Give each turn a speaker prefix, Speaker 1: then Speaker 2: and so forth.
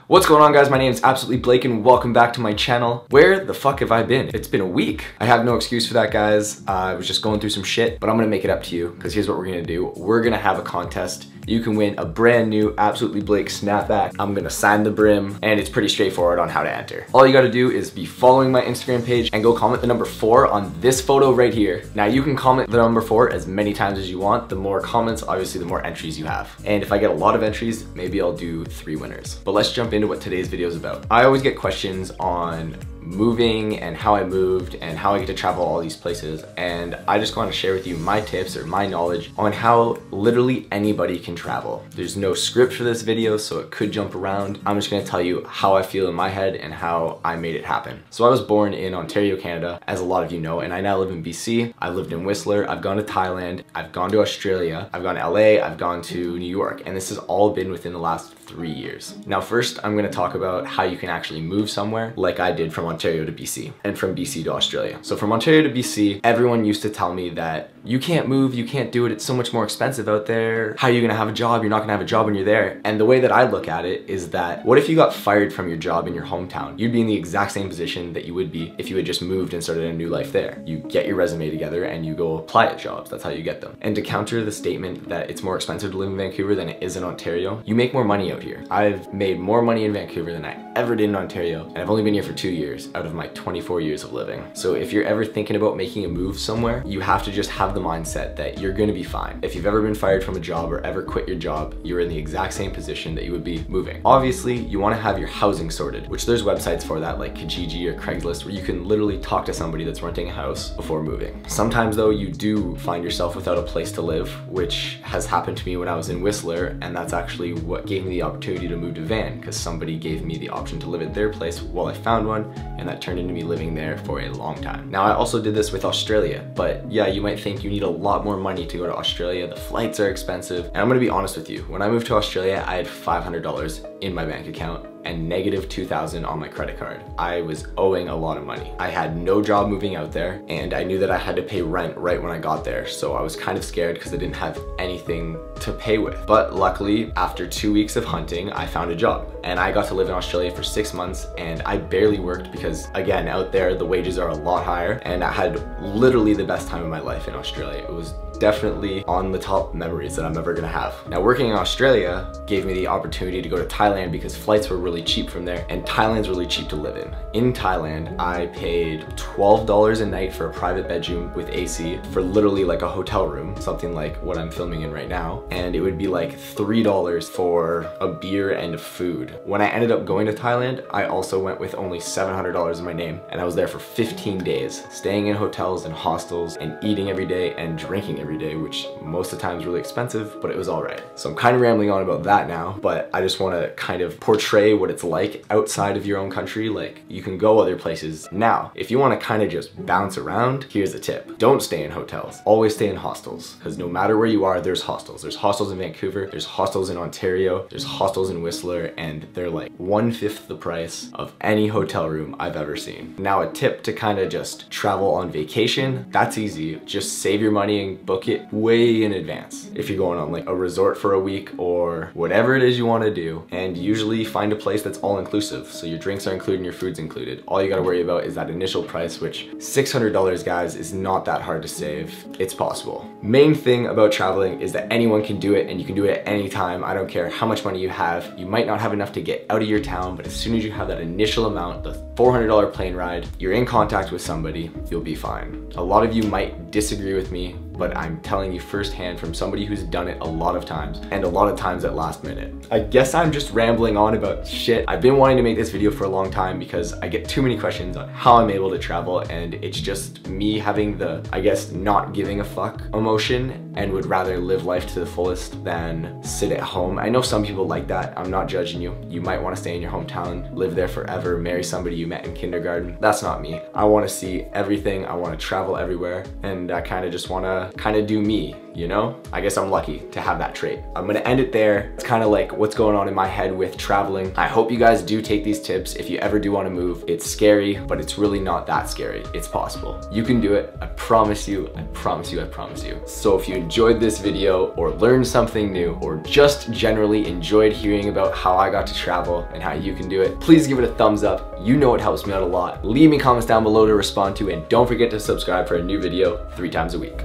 Speaker 1: What's going on, guys? My name is AbsolutelyBlake and welcome back to my channel. Where the fuck have I been? It's been a week. I have no excuse for that, guys. I was just going through some shit, but I'm gonna make it up to you because here's what we're gonna do. We're gonna have a contest. You can win a brand new AbsolutelyBlake snapback. I'm gonna sign the brim and it's pretty straightforward on how to enter. All you gotta do is be following my Instagram page and go comment the number 4 on this photo right here. Now you can comment the number 4 as many times as you want. The more comments, obviously the more entries you have. And if I get a lot of entries, maybe I'll do 3 winners. But let's jump into what today's video is about. I always get questions on moving and how I moved and how I get to travel all these places, and I just want to share with you my tips or my knowledge on how literally anybody can travel. There's no script for this video, so it could jump around. I'm just going to tell you how I feel in my head and how I made it happen. So I was born in Ontario, Canada, as a lot of you know, and I now live in BC. I've lived in Whistler, I've gone to Thailand, I've gone to Australia, I've gone to LA, I've gone to New York, and this has all been within the last 3 years. Now first, I'm going to talk about how you can actually move somewhere like I did from Ontario to BC and from BC to Australia. So from Ontario to BC, everyone used to tell me that you can't move, you can't do it, it's so much more expensive out there. How are you gonna have a job? You're not gonna have a job when you're there. And the way that I look at it is that, what if you got fired from your job in your hometown? You'd be in the exact same position that you would be if you had just moved and started a new life there. You get your resume together and you go apply at jobs. That's how you get them. And to counter the statement that it's more expensive to live in Vancouver than it is in Ontario, you make more money out here. I've made more money in Vancouver than I ever did in Ontario, and I've only been here for 2 years out of my 24 years of living. So if you're ever thinking about making a move somewhere, you have to just have the mindset that you're gonna be fine. If you've ever been fired from a job or ever quit your job, you're in the exact same position that you would be moving. Obviously, you wanna have your housing sorted, which there's websites for that like Kijiji or Craigslist where you can literally talk to somebody that's renting a house before moving. Sometimes though, you do find yourself without a place to live, which has happened to me when I was in Whistler, and that's actually what gave me the opportunity to move to Van, because somebody gave me the option to live at their place while I found one, and that turned into me living there for a long time. Now I also did this with Australia, but yeah, you might think you need a lot more money to go to Australia. The flights are expensive, and I'm gonna be honest with you. When I moved to Australia, I had $500 in my bank account and negative $2,000 on my credit card. I was owing a lot of money. I had no job moving out there, and I knew that I had to pay rent right when I got there, so I was kind of scared because I didn't have anything to pay with. But luckily, after 2 weeks of hunting, I found a job, and I got to live in Australia for 6 months, and I barely worked because, again, out there, the wages are a lot higher, and I had literally the best time of my life in Australia. It was definitely on the top memories that I'm ever gonna have. Now, working in Australia gave me the opportunity to go to Thailand because flights were really cheap from there, and Thailand's really cheap to live in. In Thailand, I paid $12 a night for a private bedroom with AC for literally like a hotel room, something like what I'm filming in right now, and it would be like $3 for a beer and food. When I ended up going to Thailand, I also went with only $700 in my name, and I was there for 15 days, staying in hotels and hostels and eating every day and drinking every day, which most of the time is really expensive, but it was all right. So I'm kind of rambling on about that now, but I just want to kind of portray what it's like outside of your own country. Like, you can go other places. Now, if you want to kind of just bounce around, here's a tip. Don't stay in hotels. Always stay in hostels, because no matter where you are, there's hostels. There's hostels in Vancouver, there's hostels in Ontario, there's hostels in Whistler, and they're like 1/5 the price of any hotel room I've ever seen. Now, a tip to kind of just travel on vacation, that's easy. Just save your money and book it way in advance. If you're going on like a resort for a week or whatever it is you want to do, and usually find a place that's all inclusive. So your drinks are included and your food's included. All you gotta worry about is that initial price, which $600, guys, is not that hard to save. It's possible. Main thing about traveling is that anyone can do it, and you can do it at any time. I don't care how much money you have. You might not have enough to get out of your town, but as soon as you have that initial amount, the $400 plane ride, you're in contact with somebody, you'll be fine. A lot of you might disagree with me, but I'm telling you firsthand from somebody who's done it a lot of times, and a lot of times at last minute. I guess I'm just rambling on about shit. I've been wanting to make this video for a long time because I get too many questions on how I'm able to travel, and it's just me having the, I guess, not giving a fuck emotion, and would rather live life to the fullest than sit at home. I know some people like that. I'm not judging you. You might want to stay in your hometown, live there forever, marry somebody you met in kindergarten. That's not me. I want to see everything. I want to travel everywhere, and I kind of just want to do me. you know? I guess I'm lucky to have that trait. I'm gonna end it there. It's kind of like what's going on in my head with traveling. I hope you guys do take these tips if you ever do want to move. It's scary, but it's really not that scary. It's possible. You can do it. I promise you, I promise you, I promise you. So if you enjoyed this video or learned something new or just generally enjoyed hearing about how I got to travel and how you can do it, please give it a thumbs up. You know it helps me out a lot. Leave me comments down below to respond to, and don't forget to subscribe for a new video 3 times a week.